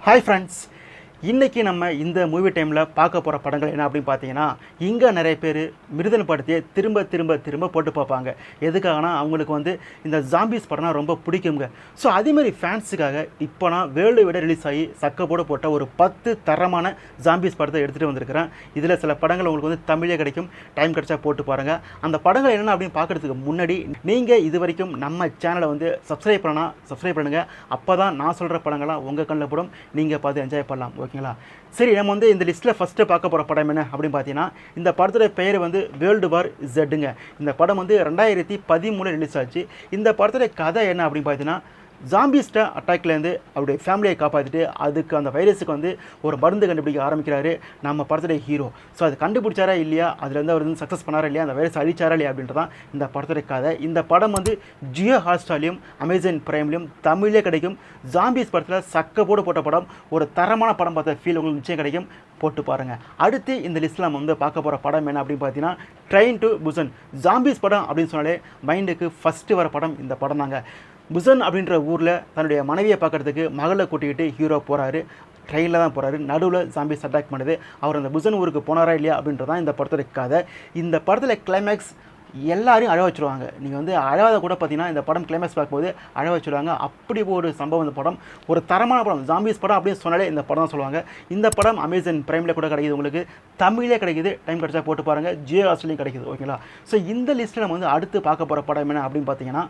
Hi friends, இன்றைக்கி நம்ம இந்த மூவி டைமில் பார்க்க போகிற படங்கள் என்ன அப்படின்னு பார்த்தீங்கன்னா, இங்கே நிறைய பேர் மிருதல் படத்தையே திரும்ப திரும்ப திரும்ப போட்டு பார்ப்பாங்க. எதுக்காகனா அவங்களுக்கு இந்த ஜாம்பிஸ் படம்னா ரொம்ப பிடிக்குங்க. ஸோ அதேமாதிரி ஃபேன்ஸுக்காக இப்போ நான் வேர்ல்டு விட ரிலீஸ் ஆகி சக்கப்போடு போட்ட ஒரு 10 தரமான ஜாம்பிஸ் படத்தை எடுத்துகிட்டு வந்திருக்கிறேன். இதில் சில படங்கள் உங்களுக்கு தமிழே கிடைக்கும், டைம் கிடைச்சா போட்டு பாருங்கள். அந்த படங்கள் என்னென்ன அப்படின்னு பார்க்குறதுக்கு முன்னாடி நீங்கள் இது வரைக்கும் நம்ம சேனலை சப்ஸ்கிரைப் பண்ணால் சப்ஸ்கிரைப் பண்ணுங்கள். அப்போ தான் நான் சொல்கிற படங்கள்லாம் உங்கள் கண்ணில் படும், நீங்கள் பார்த்து என்ஜாய் பண்ணலாம். ஓகேங்களா? சரி, நம்ம இந்த லிஸ்ட்டில் ஃபஸ்ட்டு பார்க்க போகிற படம் என்ன அப்படின்னு பார்த்தீங்கன்னா, இந்த படத்தோட பெயர் வேர்ல்டு வார் Z. இந்த படம் 2013 ரிலீஸ் ஆச்சு. இந்த படத்தோட கதை என்ன அப்படின்னு பார்த்தீங்கன்னா, ஜாம்பிஸ்ட அட்டாக்லேருந்து அவருடைய ஃபேமிலியை காப்பாற்றிட்டு அதுக்கு அந்த வைரஸுக்கு ஒரு மருந்து கண்டுபிடிக்க ஆரம்பிக்கிறாரு நம்ம படத்துடைய ஹீரோ. ஸோ அது கண்டுபிடிச்சாரா இல்லையா, அதுலேருந்து அவர் சக்ஸஸ் பண்ணாரா இல்லையா, அந்த வைரஸ் அழிச்சாரா இல்லையா அப்படின்றதான் இந்த படத்துடைய கதை. இந்த படம் ஜியோ ஹாட்ஸ்டார்லையும் அமேசான் பிரைம்லையும் தமிழே கிடைக்கும். ஜாம்பிஸ் படத்தில் சக்கப்போடு போட்ட படம், ஒரு தரமான படம் பார்த்த ஃபீல் உங்களுக்கு நிச்சயம் கிடைக்கும். போட்டு பாருங்கள். அடுத்து இந்த லிஸ்ட்டில் நம்ம பார்க்க போகிற படம் என்ன அப்படின்னு பார்த்தீங்கன்னா, ட்ரெயின் டு புசன். ஜாம்பிஸ் படம் அப்படின்னு சொன்னாலே மைண்டுக்கு ஃபஸ்ட்டு வர படம் இந்த படம் தாங்க. புசன் அப்படின்ற ஊரில் தன்னுடைய மனைவியை பார்க்குறதுக்கு மகளை கூட்டிக்கிட்டு ஹீரோ போகிறாரு. ட்ரெயினில் தான் போகிறாரு. நடுவில் ஜாம்பிஸ் அட்டாக் பண்ணுது. அவர் அந்த புசன் ஊருக்கு போனாரா இல்லையா அப்படின்றதான் இந்த படத்தில் கதை. இந்த படத்தில் கிளைமேக்ஸ் எல்லாரையும் அழ வச்சுருவாங்க. நீங்கள் அழாத கூட பார்த்தீங்கன்னா இந்த படம் கிளைமேக்ஸ் பார்க்கும்போது அழ வச்சுருவாங்க. அப்படி ஒரு சம்பவம். இந்த படம் ஒரு தரமான படம். ஜாம்பிஸ் படம் அப்படின்னு சொன்னாலே இந்த படம் தான் சொல்லுவாங்க. இந்த படம் அமேசான் பிரைமில் கூட கிடைக்குது, உங்களுக்கு தமிழே கிடைக்குது. டைம் கிடைச்சா போட்டு பாருங்கள். ஜியோ ஹாட்ஸ்டார்லையும் கிடைக்குது. ஓகேங்களா? ஸோ இந்த லிஸ்ட்டில் நம்ம அடுத்து பார்க்க போகிற படம் என்ன அப்படின்னு பார்த்தீங்கன்னா,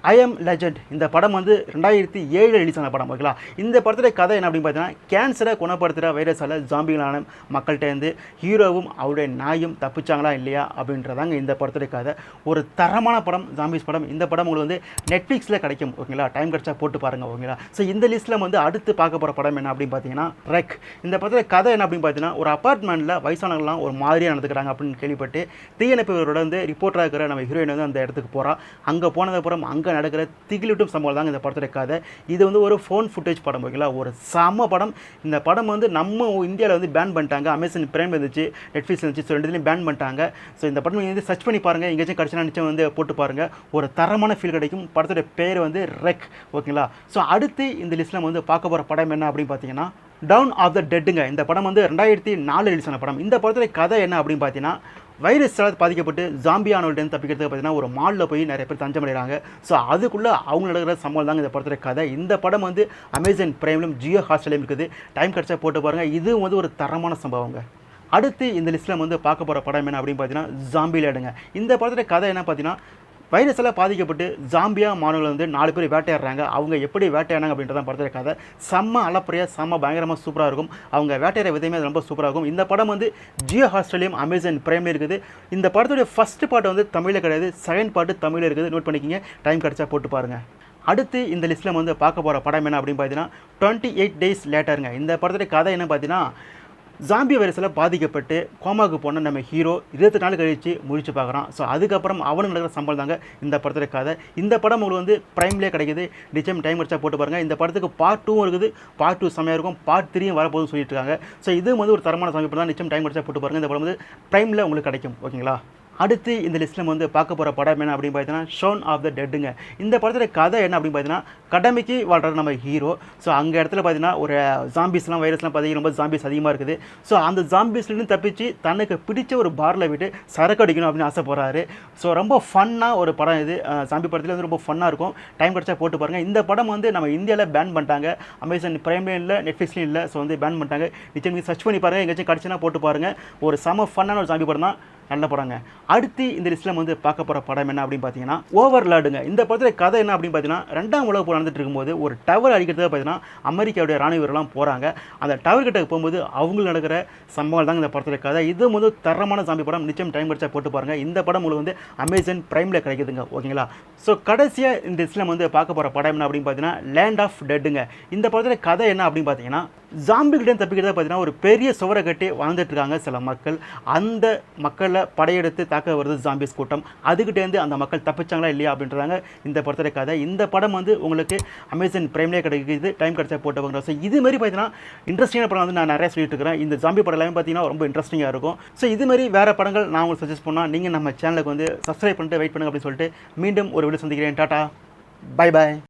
ஐ எம் லெஜண்ட். இந்த படம் 2007 ரிலீஸ் ஆன படம். ஓகேங்களா? இந்த படத்துடைய கதை என்ன அப்படின்னு பார்த்தீங்கன்னா, கேன்சரை குணப்படுத்துகிற வைரஸால் ஜாம்பிகளான மக்கள்கிட்டேருந்து ஹீரோவும் அவருடைய நாயும் தப்பிச்சாங்களா இல்லையா அப்படின்றதாங்க இந்த படத்துடைய கதை. ஒரு தரமான படம், ஜாம்பிஸ் படம். இந்த படம் உங்களுக்கு நெட்ஃப்ளிக்ஸில் கிடைக்கும். ஓகேங்களா? டைம் கிடைச்சா போட்டு பாருங்கள். ஓகேங்களா? ஸோ இந்த லிஸ்ட்டில் அடுத்து பார்க்க போகிற படம் என்ன அப்படின்னு பார்த்தீங்கன்னா, ரெக். இந்த படத்துடைய கதை என்ன அப்படின்னு பார்த்தீங்கன்னா, ஒரு அப்பார்ட்மெண்ட்டில் வயசானவங்களாம் ஒரு மாதிரியாக நடந்துக்கிறாங்க அப்படின்னு கேள்விப்பட்டு தீயணைப்புகளோட ரிப்போர்ட்டராக இருக்கிற நம்ம ஹீரோயின் அந்த இடத்துக்கு போகிறா. அங்கே போனதுக்கப்புறம் அங்கே நடக்கிற திகிலூட்டும் சம்பவம் தாங்க இந்த படத்தோட கதை. இது ஒரு ஃபோன் ஃபுட்டேஜ் படம். ஓகேங்களா? ஒரு செம்ம படம். இந்த படம் நம்ம இந்தியாவில் பேன் பண்ணிட்டாங்க. அமேசான் பிரைம் இருந்துச்சு, நெட்ஃப்ளிக்ஸ் இருந்துச்சு. ஸோ ரெண்டுலேயும் பேன் பண்ணிட்டாங்க. ஸோ இந்த படம் சர்ச் பண்ணி பாருங்கள். எங்கேயாச்சும் கிடச்சினா நிச்சயம் போட்டு பாருங்கள். ஒரு தரமான ஃபீல் கிடைக்கும். படத்தோட பேர் ரெக். ஓகேங்களா? ஸோ அடுத்து இந்த லிஸ்ட்டில் பார்க்க போகிற படம் என்ன அப்படின்னு பார்த்தீங்கன்னா, டவுன் ஆஃப் த டெட்டுங்க. இந்த படம் 2004 ரிலீஸ் ஆன படம். இந்த படத்தோட கதை என்ன அப்படின்னு பார்த்தீங்கன்னா, வைரஸால் பாதிக்கப்பட்டு ஜாம்பியானவர்கிட்ட தப்பிக்கிறதுக்கு பார்த்தீங்கன்னா ஒரு மாலில் போய் நிறைய பேர் தஞ்சம் அடைகிறாங்க. ஸோ அதுக்குள்ளே அவங்க நடக்கிற சம்பவம் தாங்க இந்த படத்தோட கதை. இந்த படம் அமேசான் பிரைம்லையும் ஜியோ ஹாட்ஸ்டார்லையும் இருக்குது. டைம் கிடச்சா போட்டு பாருங்கள். இது ஒரு தரமான சம்பவங்க. அடுத்து இந்த லிஸ்ட்டில் பார்க்க போகிற படம் என்ன அப்படின்னு பார்த்தீங்கன்னா, ஜாம்பிலேடுங்க. இந்த படத்தோட கதை என்ன பார்த்தீங்கன்னா, வைரஸால் பாதிக்கப்பட்டு ஜாம்பியா மாணவர்கள் 4 பேர் வேட்டையாடுறாங்க. அவங்க எப்படி வேட்டையானாங்க அப்படின்றதான் படத்தோட கதை. செம்ம அளப்பறையாக செம்ம பயங்கரமாக சூப்பராக இருக்கும். அவங்க வேட்டையாட விதமே ரொம்ப சூப்பராக இருக்கும். இந்த படம் ஜியோ ஹாட்ஸ்டார்லையும் அமேசான் பிரைம்லையும் இருக்குது. இந்த படத்துடைய ஃபஸ்ட்டு பாட்டு தமிழில் கிடையாது, செகண்ட் பாட்டு தமிழில் இருக்குது. நோட் பண்ணிக்கிங்க. டைம் கிடச்சா போட்டு பாருங்கள். அடுத்து இந்த லிஸ்ட்டில் பார்க்க போகிற படம் என்ன அப்படின்னு பார்த்தீங்கன்னா, 28 டேஸ் லேட்டருங்க. இந்த படத்துடைய கதை என்ன பார்த்தீங்கன்னா, ஜாம்பி வைரஸில் பாதிக்கப்பட்டு கோமாவுக்கு போன நம்ம ஹீரோ 28 நாள் கழித்து முழிச்சு பார்க்குறான். ஸோ அதுக்கப்புறம் அவனுக்கு நடக்கிற சம்பளம் தாங்க இந்த படத்துடைய கதை. இந்த படம் உங்களுக்கு பிரைம்லேயே கிடைக்குது. நிச்சயம் டைம் கிடைச்சா போட்டு பாருங்கள். இந்த படத்துக்கு பார்ட் 2 இருக்குது. பார்ட் 2 செம்மையாக இருக்கும். பார்ட் 3 வரப்போகுதுன்னு சொல்லிட்டு இருக்காங்க. ஸோ இது ஒரு தரமான சாமி படம் தான். நிச்சயம் டைம் கிடைச்சா போட்டு பாருங்கள். இந்த படம் பிரைமில் உங்களுக்கு கிடைக்கும். ஓகேங்களா? அடுத்து இந்த லிஸ்ட்டில் பார்க்க போகிற படம் என்ன அப்படின்னு பார்த்தீங்கன்னா, ஷோன் ஆஃப் த டெட்டுங்க. இந்த படத்தோட கதை என்ன அப்படின்னு பார்த்தீங்கன்னா, கடமைக்கு வாழ்கிற நம்ம ஹீரோ. ஸோ அங்கே இடத்துல பார்த்தீங்கன்னா ஒரு ஜாம்பிஸ்லாம் வைரஸ்லாம் பார்த்தீங்கன்னா ரொம்ப ஜாம்பிஸ் அதிகமாக இருக்குது. ஸோ அந்த ஜாம்பிஸ்லேருந்து தப்பிச்சு தனக்கு பிடிச்ச ஒரு பாரில் விட்டு சரக்கு அடிக்கணும் அப்படின்னு ஆசைப்படுறாரு. ஸோ ரொம்ப ஃபன்னாக ஒரு படம் இது. ஜாம்பி படத்தில் ரொம்ப ஃபன்னாக இருக்கும். டைம் கிடச்சா போட்டு பாருங்கள். இந்த படம் நம்ம இந்தியாவில் பேன் பண்ணிட்டாங்க. அமேசான் பிரைம்லையும் இல்லை, நெட்ஃப்ளிக்ஸ்லையும் இல்லை. ஸோ பேன் பண்ணிட்டாங்க. நிச்சயம் நீங்கள் சர்ச் பண்ணி பாருங்கள். எங்கேயாச்சும் கிடச்சினா போட்டு பாருங்கள். ஒரு செம ஃபன்னான ஒரு ஜாம்பி படம் தான். நல்ல படங்க. அடுத்து இந்த லிஸ்ட்டில் பார்க்க போகிற படம் என்ன அப்படின்னு பார்த்தீங்கன்னா, ஓவர்லார்டுங்க. இந்த படத்தில் கதை என்ன அப்படின்னு பார்த்தீங்கன்னா, 2ஆம் உலக போர் நடந்துட்டு இருக்கும்போது ஒரு டவர் அடிக்கிறதுக்கு பார்த்தீங்கன்னா அமெரிக்காவுடைய ராணுவ வீரர்லாம் போகிறாங்க. அந்த டவர் கிட்ட போகும்போது அவங்களுக்கு நடக்கிற சம்பவம் தாங்க இந்த படத்தில் கதை. இது தரமான ஜாம்பி படம். நிச்சயம் டைம் கிடைச்சா போட்டு பாருங்கள். இந்த படம் உங்களுக்கு அமேசான் பிரைமில் கிடைக்குதுங்க. ஓகேங்களா? ஸோ கடைசியாக இந்த லிஸ்ட்டில் பார்க்க போகிற படம் என்ன அப்படின்னு பார்த்தீங்கன்னா, லேண்ட் ஆஃப் டெட்டுங்க. இந்த படத்தில் கதை என்ன அப்படின்னு பார்த்தீங்கன்னா, ஜாம்பிகிட்டே தப்பிக்கிறத பார்த்தீங்கன்னா ஒரு பெரிய சுவரை கட்டி வாழ்ந்துட்டு இருக்காங்க சில மக்கள். அந்த மக்களை படையெடுத்து தாக்க வருது ஜாம்பிஸ் கூட்டம். அதுக்கிட்டேருந்து அந்த மக்கள் தப்பிச்சாங்களா இல்லையா அப்படின்றாங்க இந்த படத்தோட கதை. இந்த படம் உங்களுக்கு அமேசான் பிரைம்லேயே கிடைக்குது. டைம் கிடைச்சா போட்டு. ஸோ இதுமாரி பார்த்தீங்கன்னா இன்ட்ரெஸ்டிங்கான படம் நான் நிறைய சொல்லிட்டு இருக்கிறேன். இந்த ஜாம்பி படம் எல்லாமே பார்த்தீங்கன்னா ரொம்ப இன்ட்ரெஸ்டிங்காக இருக்கும். ஸோ இதுமாரி வேறு படங்கள் நான் உங்களுக்கு சஜஸ்ட் பண்ணால் நீங்கள் நம்ம சேனலுக்கு சப்ஸ்கிரைப் பண்ணிட்டு வெயிட் பண்ணுங்க அப்படின்னு சொல்லிட்டு மீண்டும் ஒரு வீடியோ சந்திக்கிறேன். Tata, bye bye.